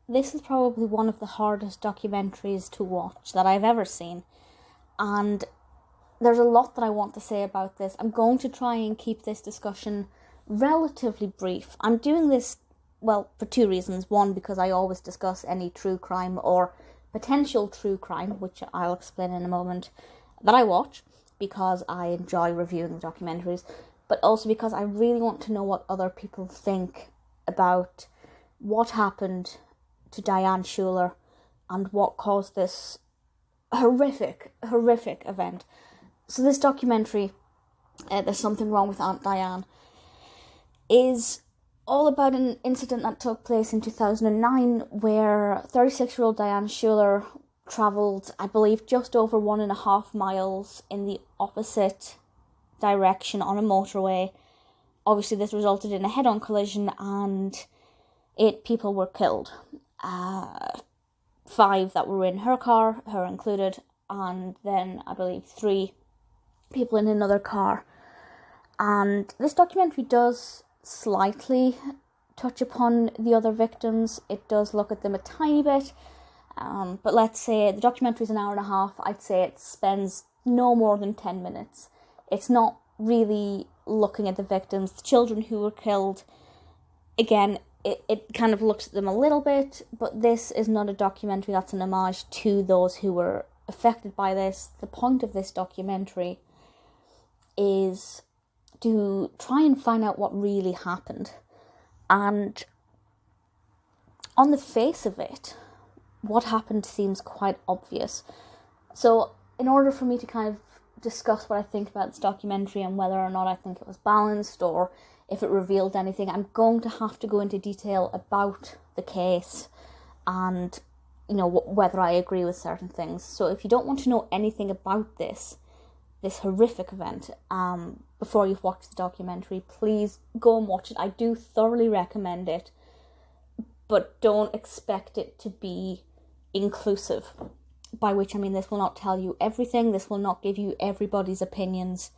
this is probably one of the hardest documentaries to watch that I've ever seen. And there's a lot that I want to say about this. I'm going to try and keep this discussion relatively brief. I'm doing this, well, for two reasons. One, because I always discuss any true crime or potential true crime, which I'll explain in a moment, that I watch, because I enjoy reviewing documentaries, but also because I really want to know what other people think about what happened to Diane Schuler and what caused this horrific event. So this documentary, There's Something Wrong with Aunt Diane, is all about an incident that took place in 2009 where 36-year-old Diane Schuler travelled, I believe, just over 1.5 miles in the opposite direction on a motorway. Obviously, this resulted in a head-on collision and 8 people were killed. 5 that were in her car, her included, and then I believe 3 people in another car. And this documentary does slightly touch upon the other victims. It does look at them a tiny bit, but let's say the documentary is an hour and a half. I'd say it spends no more than 10 minutes. It's not really looking at the victims, the children who were killed. Again, it kind of looks at them a little bit, but this is not a documentary that's an homage to those who were affected by this. The point of this documentary is to try and find out what really happened. And on the face of it, what happened seems quite obvious. So in order for me to kind of discuss what I think about this documentary and whether or not I think it was balanced or if it revealed anything, I'm going to have to go into detail about the case and, whether I agree with certain things. So if you don't want to know anything about this horrific event, before you've watched the documentary, please go and watch it. I do thoroughly recommend it, but don't expect it to be inclusive, by which I mean this will not tell you everything, this will not give you everybody's opinions.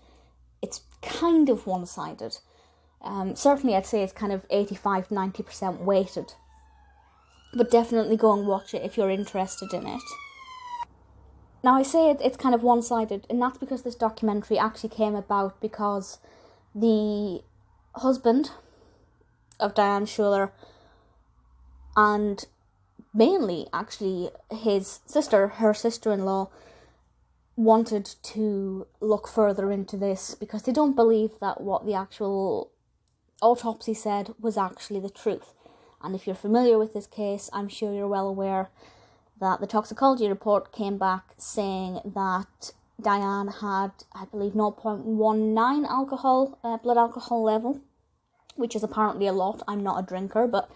It's kind of one-sided. Certainly I'd say it's kind of 85-90% weighted, but definitely go and watch it if you're interested in it. Now, I say it's kind of one-sided, and that's because this documentary actually came about because the husband of Diane Schuler, and mainly, actually, his sister, her sister-in-law, wanted to look further into this because they don't believe that what the actual autopsy said was actually the truth. And if you're familiar with this case, I'm sure you're well aware that the toxicology report came back saying that Diane had, I believe, 0.19 blood alcohol level, which is apparently a lot. I'm not a drinker, but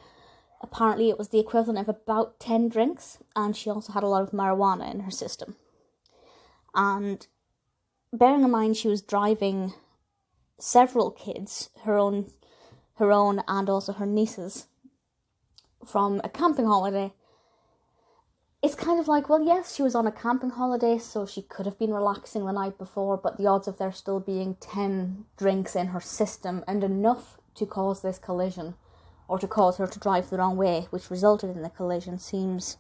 apparently it was the equivalent of about 10 drinks, and she also had a lot of marijuana in her system. And bearing in mind she was driving several kids, her own and also her nieces, from a camping holiday, it's kind of like, well, yes, she was on a camping holiday, so she could have been relaxing the night before, but the odds of there still being 10 drinks in her system and enough to cause this collision, or to cause her to drive the wrong way, which resulted in the collision, seems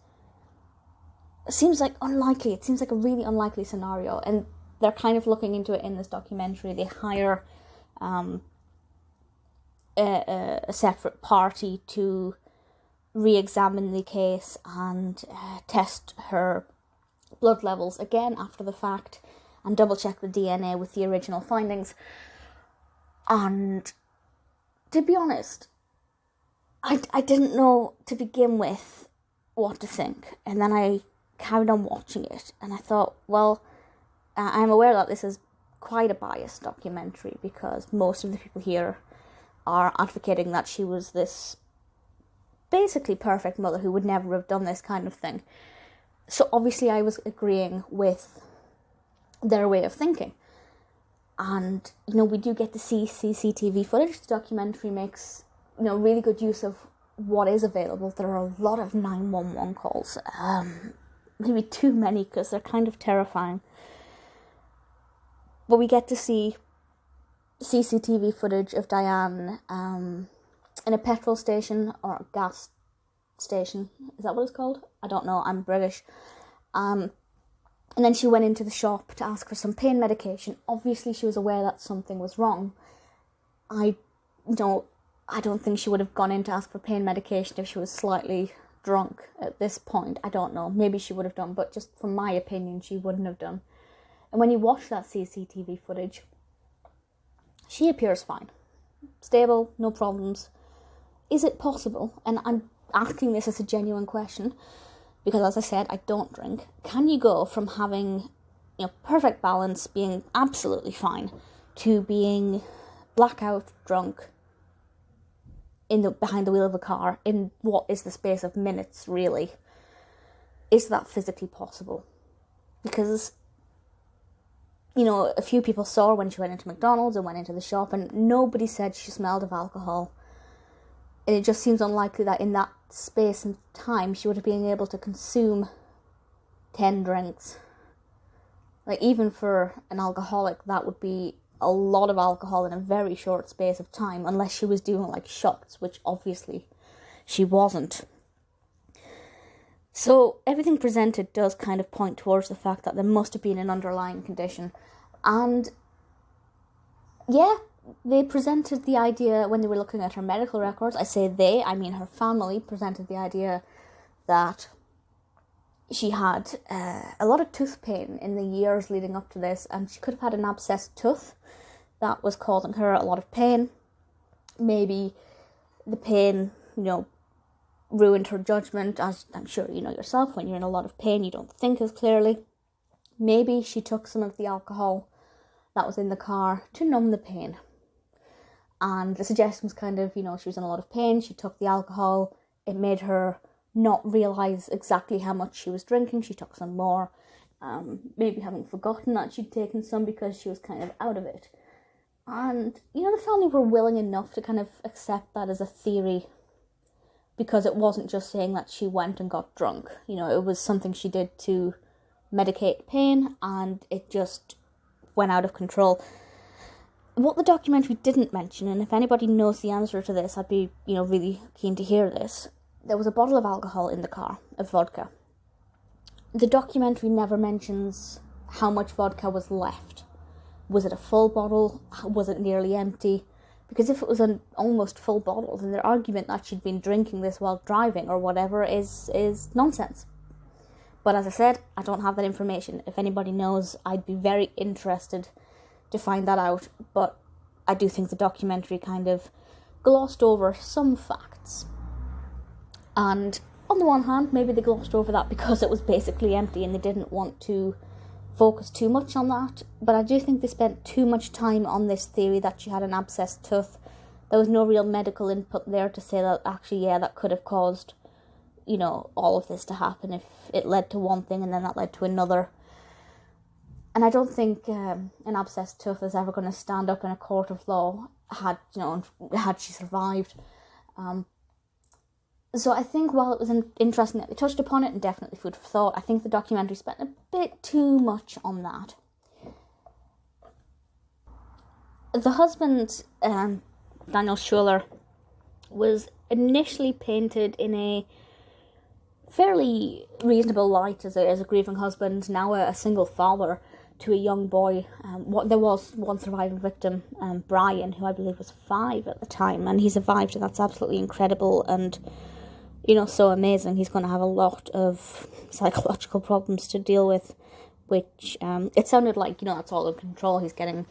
like unlikely. It seems like a really unlikely scenario, and they're kind of looking into it in this documentary. They hire a separate party to re-examine the case and test her blood levels again after the fact and double check the DNA with the original findings. And to be honest, I didn't know to begin with what to think, and then I carried on watching it and I thought, well, I'm aware that this is quite a biased documentary because most of the people here are advocating that she was this basically perfect mother who would never have done this kind of thing. So obviously I was agreeing with their way of thinking. And, we do get to see CCTV footage. The documentary makes, really good use of what is available. There are a lot of 911 calls. Maybe too many because they're kind of terrifying. But we get to see CCTV footage of Diane in a petrol station or gas station. Is that what it's called? I don't know, I'm British. And then she went into the shop to ask for some pain medication. Obviously she was aware that something was wrong. I don't think she would have gone in to ask for pain medication if she was slightly drunk at this point. I don't know, maybe she would have done, but just from my opinion, she wouldn't have done. And when you watch that CCTV footage, she appears fine. Stable, no problems. Is it possible, and I'm asking this as a genuine question, because as I said, I don't drink, can you go from having, perfect balance, being absolutely fine, to being blackout drunk behind the wheel of a car in what is the space of minutes, really? Is that physically possible? Because, a few people saw her when she went into McDonald's and went into the shop, and nobody said she smelled of alcohol. And it just seems unlikely that in that space and time she would have been able to consume 10 drinks. Like, even for an alcoholic, that would be a lot of alcohol in a very short space of time, unless she was doing like shots, which obviously she wasn't. So everything presented does kind of point towards the fact that there must have been an underlying condition. And yeah, they presented the idea when they were looking at her medical records. I say they, I mean her family presented the idea that she had a lot of tooth pain in the years leading up to this, and she could have had an abscessed tooth that was causing her a lot of pain. Maybe the pain, ruined her judgment, as I'm sure you know yourself, when you're in a lot of pain you don't think as clearly. Maybe she took some of the alcohol that was in the car to numb the pain. And the suggestion was kind of, she was in a lot of pain, she took the alcohol, it made her not realise exactly how much she was drinking, she took some more, maybe having forgotten that she'd taken some because she was kind of out of it. And, the family were willing enough to kind of accept that as a theory, because it wasn't just saying that she went and got drunk. It was something she did to medicate pain, and it just went out of control. What the documentary didn't mention, and if anybody knows the answer to this, I'd be, really keen to hear this. There was a bottle of alcohol in the car, of vodka. The documentary never mentions how much vodka was left. Was it a full bottle? Was it nearly empty? Because if it was an almost full bottle, then their argument that she'd been drinking this while driving or whatever is nonsense. But as I said, I don't have that information. If anybody knows, I'd be very interested to find that out. But I do think the documentary kind of glossed over some facts. And on the one hand, maybe they glossed over that because it was basically empty and they didn't want to focus too much on that, but I do think they spent too much time on this theory that she had an abscessed tooth. There was no real medical input there to say that actually, that could have caused, all of this to happen if it led to one thing and then that led to another. And I don't think an abscessed tooth is ever going to stand up in a court of law had she survived. So I think while it was interesting that they touched upon it, and definitely food for thought, I think the documentary spent a bit too much on that. The husband, Daniel Schuler, was initially painted in a fairly reasonable light as a grieving husband, now a single father to a young boy. There was one surviving victim, Bryan, who I believe was 5 at the time, and he survived, and that's absolutely incredible and so amazing. He's going to have a lot of psychological problems to deal with, which it sounded like that's all in control. He was getting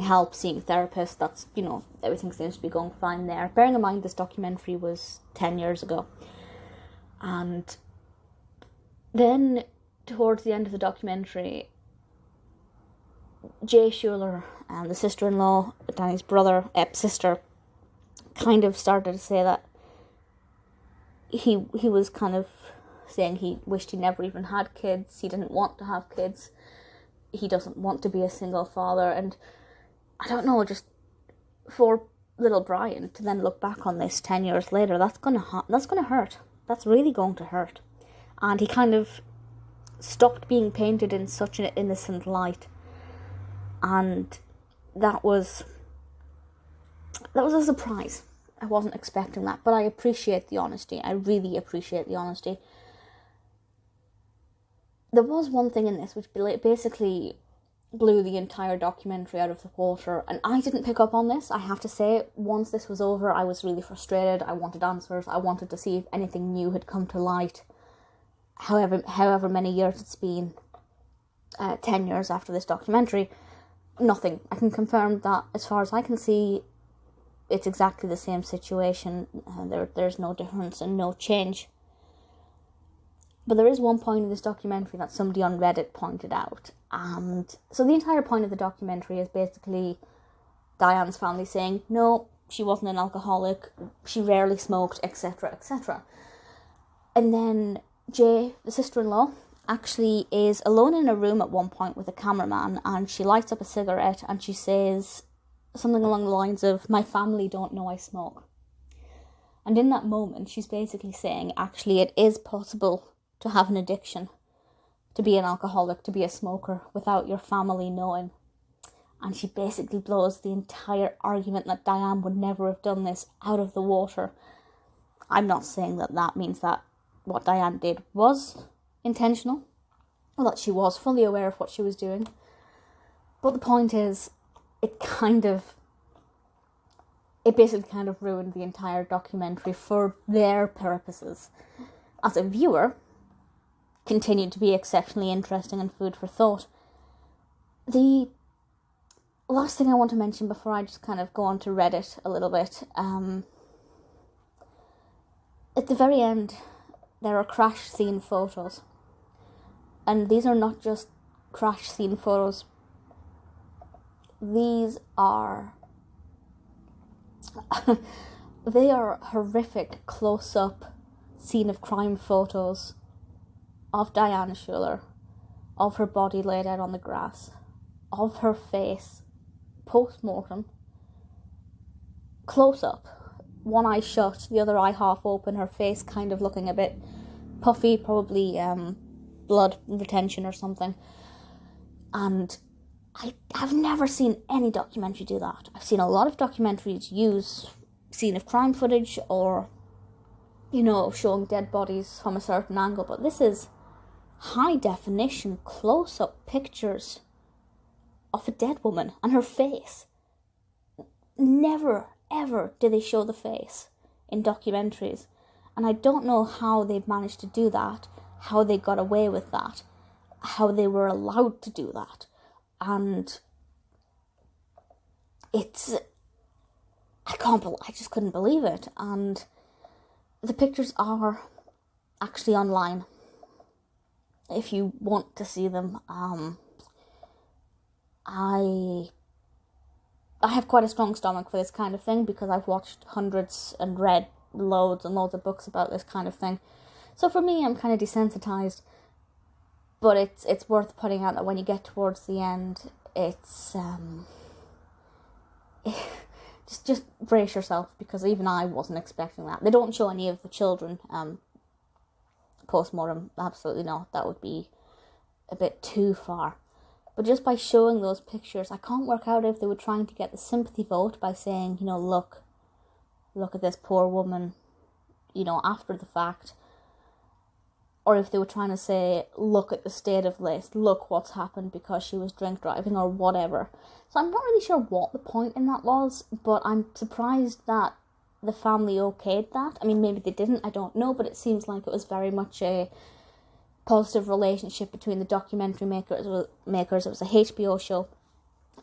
help, seeing therapists. That's everything seems to be going fine there. Bearing in mind this documentary was 10 years ago, and then towards the end of the documentary, Jay Schuler, the sister-in-law, Danny's sister, kind of started to say that he was kind of saying he wished he never even had kids. He didn't want to have kids. He doesn't want to be a single father. And I don't know, just for little Bryan to then look back on this 10 years later, that's gonna hurt. That's really going to hurt. And he kind of stopped being painted in such an innocent light. And that was a surprise. I wasn't expecting that, but I appreciate the honesty. I really appreciate the honesty. There was one thing in this which basically blew the entire documentary out of the water, and I didn't pick up on this, I have to say. Once this was over, I was really frustrated. I wanted answers. I wanted to see if anything new had come to light. However many years it's been, 10 years after this documentary, nothing. I can confirm that, as far as I can see, it's exactly the same situation. There's no difference and no change. But there is one point in this documentary that somebody on Reddit pointed out. And so the entire point of the documentary is basically Diane's family saying, no, she wasn't an alcoholic, she rarely smoked, etc., etc. And then Jay, the sister-in-law, actually is alone in a room at one point with a cameraman, and she lights up a cigarette and she says something along the lines of, my family don't know I smoke. And in that moment, she's basically saying, actually, it is possible to have an addiction, to be an alcoholic, to be a smoker, without your family knowing. And she basically blows the entire argument that Diane would never have done this out of the water. I'm not saying that means that what Diane did was intentional, or that she was fully aware of what she was doing. But the point is, it basically kind of ruined the entire documentary for their purposes. As a viewer, continued to be exceptionally interesting and food for thought. The last thing I want to mention before I just kind of go on to Reddit a little bit, at the very end, there are crash scene photos. And these are not just crash scene photos. These are they are horrific close-up scene of crime photos of Diane Schuler, of her body laid out on the grass, of her face post-mortem, close-up, one eye shut, the other eye half open, her face kind of looking a bit puffy, probably blood retention or something. And I've never seen any documentary do that. I've seen a lot of documentaries use scene of crime footage or, showing dead bodies from a certain angle, but this is high definition close-up pictures of a dead woman and her face. Never, ever do they show the face in documentaries. And I don't know how they've managed to do that, how they got away with that, how they were allowed to do that. And I just couldn't believe it. And the pictures are actually online if you want to see them. I have quite a strong stomach for this kind of thing because I've watched hundreds and read loads and loads of books about this kind of thing. So for me, I'm kind of desensitized, but it's worth putting out that when you get towards the end, it's just brace yourself, because even I wasn't expecting that. They don't show any of the children post-mortem, absolutely not. That would be a bit too far. But just by showing those pictures, I can't work out if they were trying to get the sympathy vote by saying, look at this poor woman, after the fact, or if they were trying to say, look at the state of this, look what's happened because she was drink driving or whatever. So I'm not really sure what the point in that was, but I'm surprised that the family okayed that. I mean, maybe they didn't, I don't know, but it seems like it was very much a positive relationship between the documentary makers. It was a HBO show,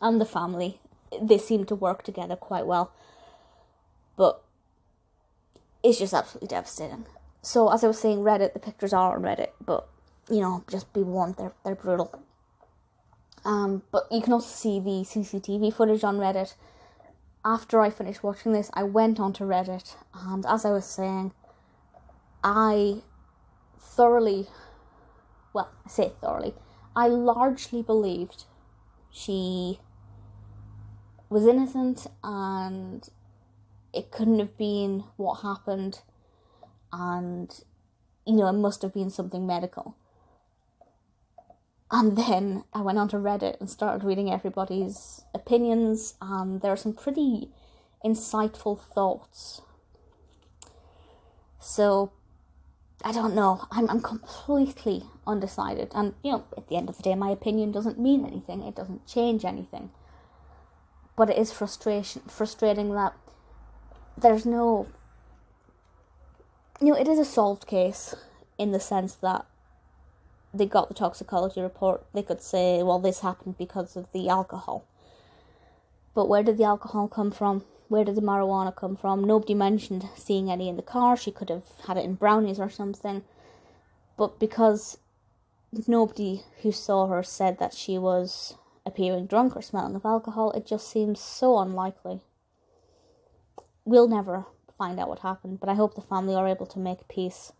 and the family. They seemed to work together quite well. But it's just absolutely devastating. So, as I was saying, Reddit, the pictures are on Reddit, but, just be warned, they're brutal. But you can also see the CCTV footage on Reddit. After I finished watching this, I went onto Reddit, and as I was saying, I largely believed she was innocent, and it couldn't have been what happened, and, it must have been something medical. And then I went onto Reddit and started reading everybody's opinions, and there are some pretty insightful thoughts So, I don't know. I'm completely undecided. And, at the end of the day, my opinion doesn't mean anything. It doesn't change anything. But it is frustrating that there's no... it is a solved case in the sense that they got the toxicology report. They could say, well, this happened because of the alcohol. But where did the alcohol come from? Where did the marijuana come from? Nobody mentioned seeing any in the car. She could have had it in brownies or something. But because nobody who saw her said that she was appearing drunk or smelling of alcohol, it just seems so unlikely. We'll never find out what happened, but I hope the family are able to make peace.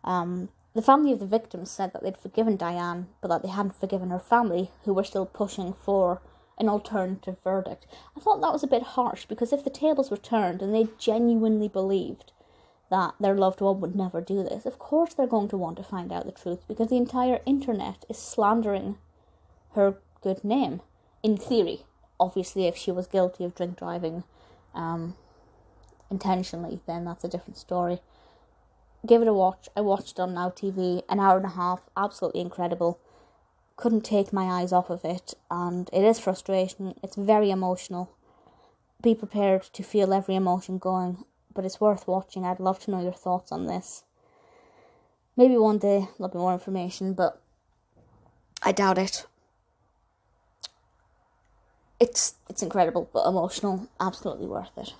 The family of the victims said that they'd forgiven Diane, but that they hadn't forgiven her family, who were still pushing for an alternative verdict. I thought that was a bit harsh, because if the tables were turned and they genuinely believed that their loved one would never do this, of course they're going to want to find out the truth, because the entire internet is slandering her good name. In theory, obviously, if she was guilty of drink driving intentionally, then that's a different story. Give it a watch. I watched it on Now TV, an hour and a half, absolutely incredible. Couldn't take my eyes off of it, and it is frustrating. It's very emotional. Be prepared to feel every emotion going, but it's worth watching. I'd love to know your thoughts on this. Maybe one day there'll be more information, but I doubt it. It's incredible, but emotional. Absolutely worth it.